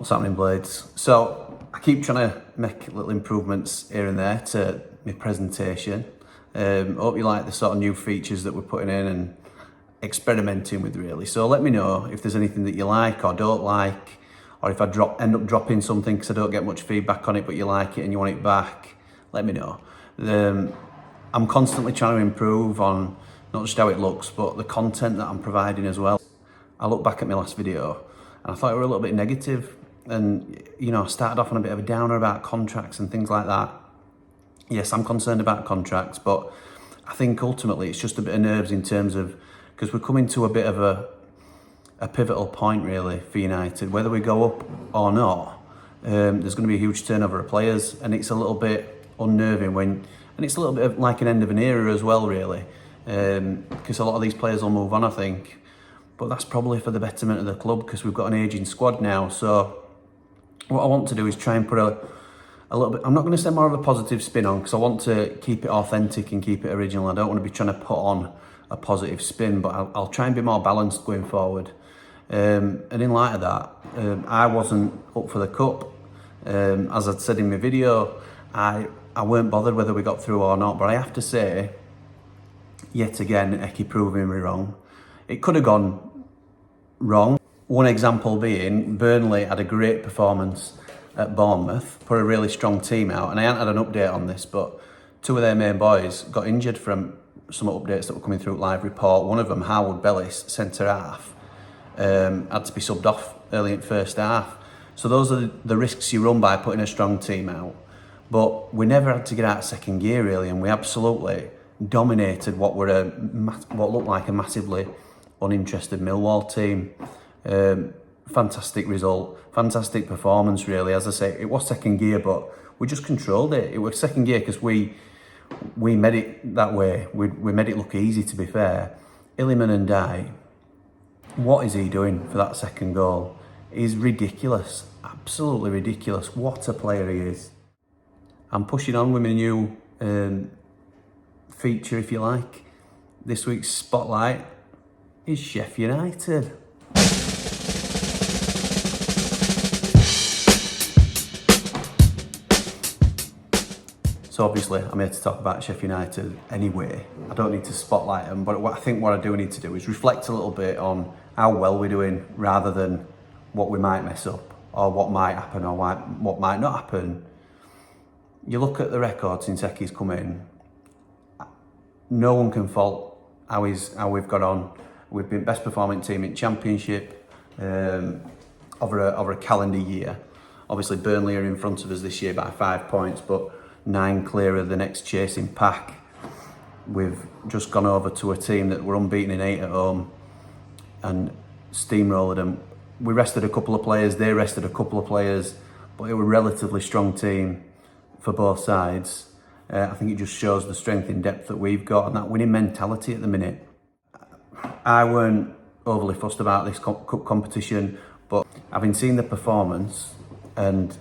What's happening, Blades? So I keep trying to make little improvements here and there to my presentation. Hope you like the sort of new features that we're putting in and experimenting with, really. So let me know if there's anything that you like or don't like, or if I end up dropping something because I don't get much feedback on it, but you like it and you want it back. Let me know. I'm constantly trying to improve on not just how it looks, but the content that I'm providing as well. I look back at my last video and I thought it were a little bit negative. And, you know, I started off on a bit of a downer about contracts and things like that. Yes, I'm concerned about contracts, but I think ultimately it's just a bit of nerves in terms of, because we're coming to a bit of a pivotal point, really, for United. Whether we go up or not, there's going to be a huge turnover of players, and it's a little bit unnerving and it's a little bit of like an end of an era as well, really, because a lot of these players will move on, I think. But that's probably for the betterment of the club, because we've got an ageing squad now. So what I want to do is try and put a little bit, I'm not going to say more of a positive spin on, because I want to keep it authentic and keep it original. I don't want to be trying to put on a positive spin, but I'll try and be more balanced going forward. And in light of that, I wasn't up for the cup. As I'd said in my video, I weren't bothered whether we got through or not, but I have to say, yet again, Eki proving me wrong. It could have gone wrong. One example being, Burnley had a great performance at Bournemouth, put a really strong team out, and I hadn't had an update on this, but two of their main boys got injured from some updates that were coming through at Live Report. One of them, Harwood Bellis, centre half, had to be subbed off early in first half. So those are the risks you run by putting a strong team out. But we never had to get out of second gear, really, and we absolutely dominated what looked like a massively uninterested Millwall team. Fantastic result, fantastic performance, really. As I say, it was second gear, but we just controlled it. It was second gear because we made it that way. We made it look easy, to be fair. Illiman and Dye, what is he doing for that second goal? He's ridiculous, absolutely ridiculous. What a player he is. I'm pushing on with my new feature, if you like. This week's spotlight is Sheffield United. So obviously I'm here to talk about Sheffield United anyway. I don't need to spotlight them, but I think what I do need to do is reflect a little bit on how well we're doing, rather than what we might mess up, or what might happen, or what might not happen. You look at the record since Eki's come in, no one can fault how we've got on. We've been best performing team in Championship over a calendar year. Obviously Burnley are in front of us this year by 5 points, but 9 clear of the next chasing pack. We've just gone over to a team that were unbeaten in 8 at home and steamrolled them. We rested a couple of players, they rested a couple of players, but it was a relatively strong team for both sides. I think it just shows the strength in depth that we've got and that winning mentality at the minute. I weren't overly fussed about this cup competition, but having seen the performance and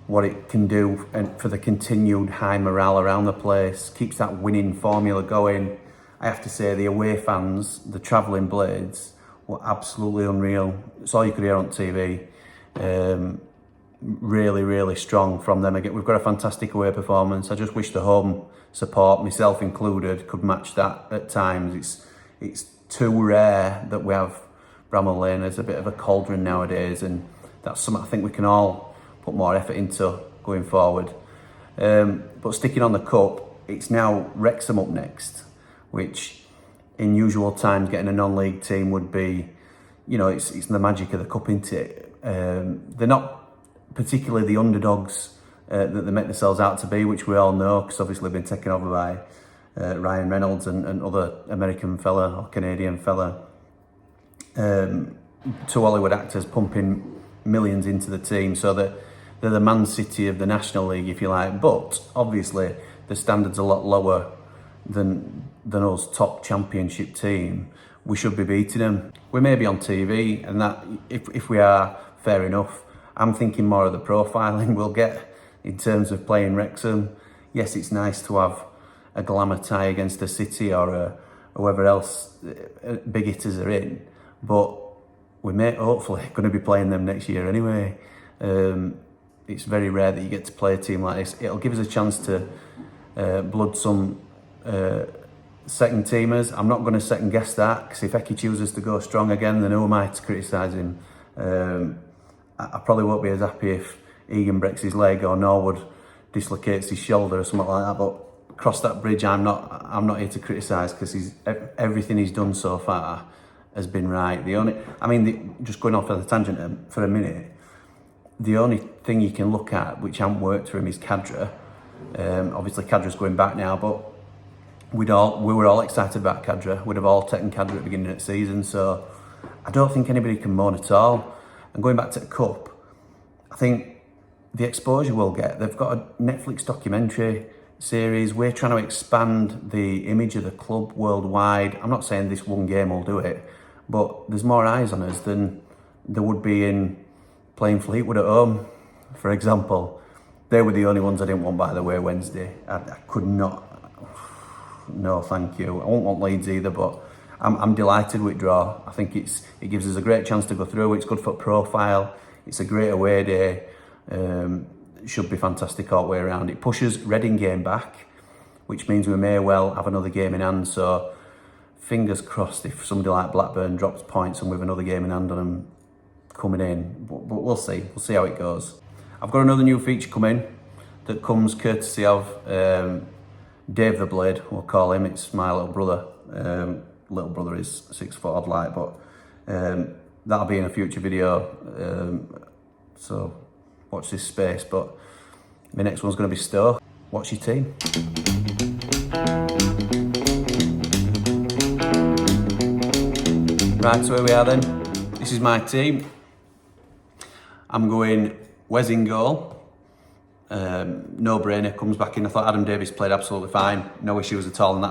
what it can do, and for the continued high morale around the place, keeps that winning formula going. I have to say, the away fans, the travelling Blades, were absolutely unreal. It's all you could hear on TV. Really, really strong from them. Again, we've got a fantastic away performance. I just wish the home support, myself included, could match that at times. It's too rare that we have Ramble Lane as a bit of a cauldron nowadays, and that's something I think we can all put more effort into going forward. But sticking on the cup, it's now Wrexham up next, which in usual times getting a non-league team would be, you know, it's the magic of the cup, isn't it? They're not particularly the underdogs that they make themselves out to be, which we all know, because obviously they've been taken over by Ryan Reynolds and other American fella or Canadian fella. Two Hollywood actors pumping millions into the team, so that they're the Man City of the National League, if you like. But obviously the standard's a lot lower than us top Championship team. We should be beating them. We may be on TV, and that if we are, fair enough. I'm thinking more of the profiling we'll get in terms of playing Wrexham. Yes, it's nice to have a glamour tie against a City or whoever else big hitters are in, but we may hopefully going to be playing them next year anyway. It's very rare that you get to play a team like this. It'll give us a chance to blood some second teamers. I'm not going to second guess that, because if Eki chooses to go strong again, then who am I to criticise him? I probably won't be as happy if Egan breaks his leg or Norwood dislocates his shoulder or something like that, but cross that bridge. I'm not here to criticise, because everything he's done so far has been right. Just going off on a tangent for a minute, the only thing you can look at which hasn't worked for him is Khadra. Obviously Khadra's going back now, but we were all excited about Khadra. We'd have all taken Khadra at the beginning of the season, so I don't think anybody can moan at all. And going back to the Cup, I think the exposure we'll get, they've got a Netflix documentary series. We're trying to expand the image of the club worldwide. I'm not saying this one game will do it, but there's more eyes on us than there would be in playing Fleetwood at home, for example. They were the only ones I didn't want, by the way, Wednesday. I could not. No, thank you. I won't want Leeds either, but I'm delighted with draw. I think it gives us a great chance to go through. It's good for profile. It's a great away day. It should be fantastic all the way around. It pushes Reading game back, which means we may well have another game in hand. So fingers crossed if somebody like Blackburn drops points and with another game in hand on them coming in. But we'll see. We'll see how it goes. I've got another new feature coming that comes courtesy of Dave the Blade, we'll call him. It's my little brother. Little brother is 6 foot odd like, but that'll be in a future video. So watch this space. But my next one's going to be Stoke. What's your team? Right, so here we are then. This is my team. I'm going Wes in goal. No brainer, comes back in. I thought Adam Davies played absolutely fine. No issues at all. And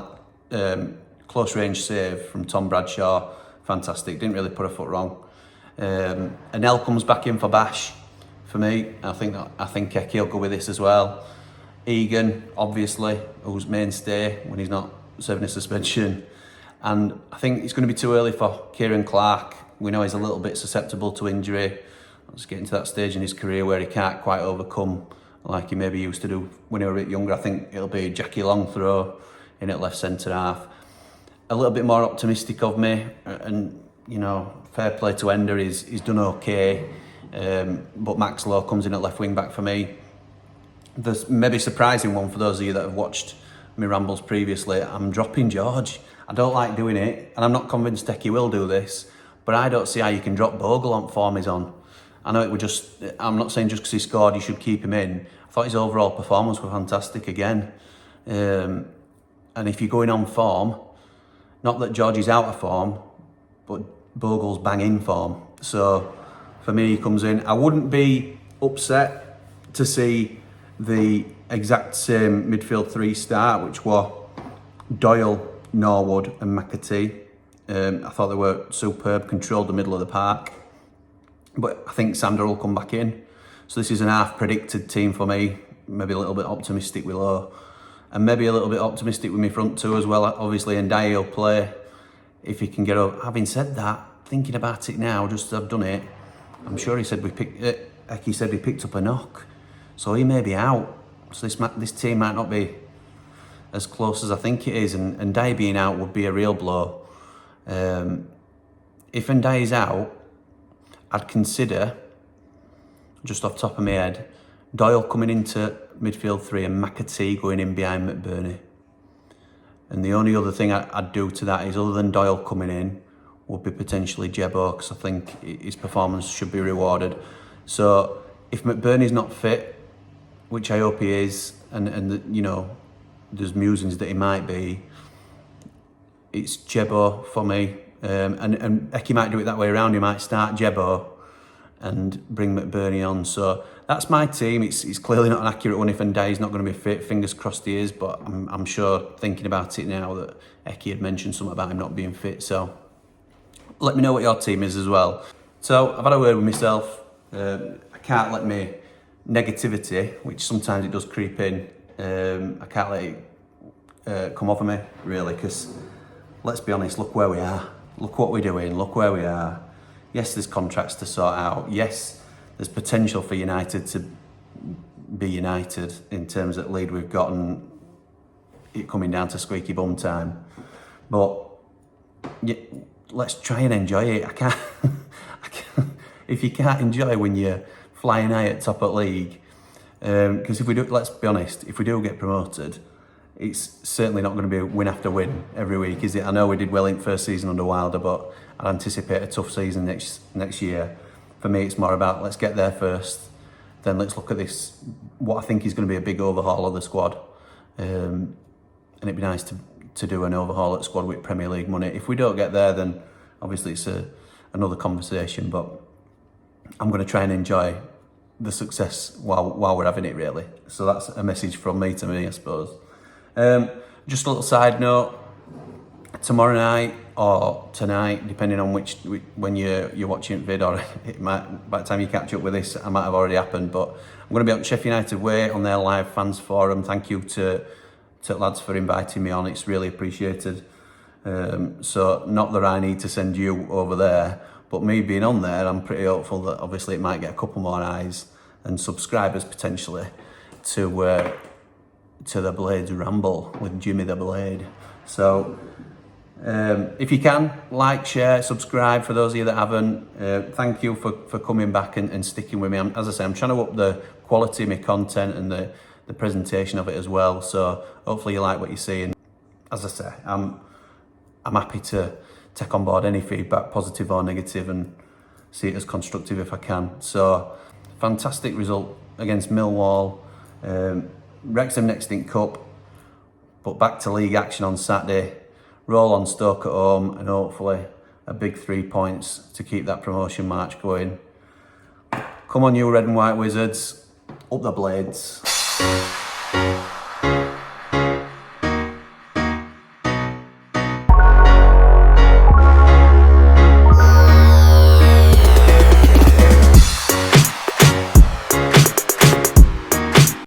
that close range save from Tom Bradshaw, fantastic. Didn't really put a foot wrong. Anel comes back in for Bash for me. I think Eki will go with this as well. Egan, obviously, who's mainstay when he's not serving a suspension. And I think it's going to be too early for Kieran Clark. We know he's a little bit susceptible to injury. He's getting to that stage in his career where he can't quite overcome like he maybe used to do when he was a bit younger. I think it'll be Jackie Longthrow in at left centre half. A little bit more optimistic of me, and fair play to Ender, he's done okay. But Max Lowe comes in at left wing back for me. There's maybe a surprising one for those of you that have watched my rambles previously. I'm dropping George. I don't like doing it, and I'm not convinced Eki will do this, but I don't see how you can drop Bogle on form he's on. I know I'm not saying just because he scored you should keep him in. I thought his overall performance was fantastic again. And if you're going on form, not that George is out of form, but Bogle's bang in form. So for me, he comes in. I wouldn't be upset to see the exact same midfield three start, which were Doyle, Norwood and McAtee. I thought they were superb, controlled the middle of the park. But I think Sander will come back in. So this is an half predicted team for me. Maybe a little bit optimistic with Lowe. And maybe a little bit optimistic with my front two as well. Obviously, Ndiaye will play if he can get up. Having said that, thinking about it now, just as I've done it, I'm sure he said Eki said we picked up a knock. So he may be out. So this team might not be as close as I think it is. And Ndiaye being out would be a real blow. If Ndiaye's out, I'd consider, just off the top of my head, Doyle coming into midfield three and McAtee going in behind McBurney. And the only other thing I'd do to that is, other than Doyle coming in, would be potentially Jebo, because I think his performance should be rewarded. So if McBurney's not fit, which I hope he is, and there's musings that he might be, it's Jebo for me. And Eki might do it that way around. He might start Jebo and bring McBurney on. So that's my team. It's clearly not an accurate one if Ndiaye's not going to be fit. Fingers crossed he is, but I'm sure, thinking about it now, that Eki had mentioned something about him not being fit. So let me know what your team is as well. So I've had a word with myself. I can't let me negativity, which sometimes it does creep in, I can't let it come over me, really, because let's be honest, look where we are. Look what we're doing, look where we are. Yes, there's contracts to sort out. Yes, there's potential for United to be United in terms of lead we've gotten, it coming down to squeaky bum time. But yeah, let's try and enjoy it. I can't if you can't enjoy when you're flying high at top of league, because if we do, let's be honest, if we do get promoted, it's certainly not going to be a win after win every week, is it? I know we did well in first season under Wilder, but I'd anticipate a tough season next year. For me, it's more about let's get there first, then let's look at this, what I think is going to be a big overhaul of the squad. And it'd be nice to do an overhaul at squad with Premier League money. If we don't get there, then obviously it's another conversation, but I'm going to try and enjoy the success while we're having it, really. So that's a message from me to me, I suppose. Just a little side note, tomorrow night or tonight, depending on when you're watching the vid, or it might, by the time you catch up with this, it might have already happened, but I'm going to be on Sheffield United Way on their live fans forum. Thank you to lads for inviting me on, it's really appreciated. So not that I need to send you over there, but me being on there, I'm pretty hopeful that obviously it might get a couple more eyes and subscribers potentially to the Blades Ramble with Jimmy the Blade. So if you can, like, share, subscribe for those of you that haven't. Thank you for coming back and sticking with me. As I say, I'm trying to up the quality of my content and the presentation of it as well. So hopefully you like what you're seeing. As I say, I'm happy to take on board any feedback, positive or negative, and see it as constructive if I can. So fantastic result against Millwall. Wrexham next in Cup, but back to league action on Saturday. Roll on Stoke at home, and hopefully a big 3 points to keep that promotion march going. Come on, you red and white wizards, up the Blades.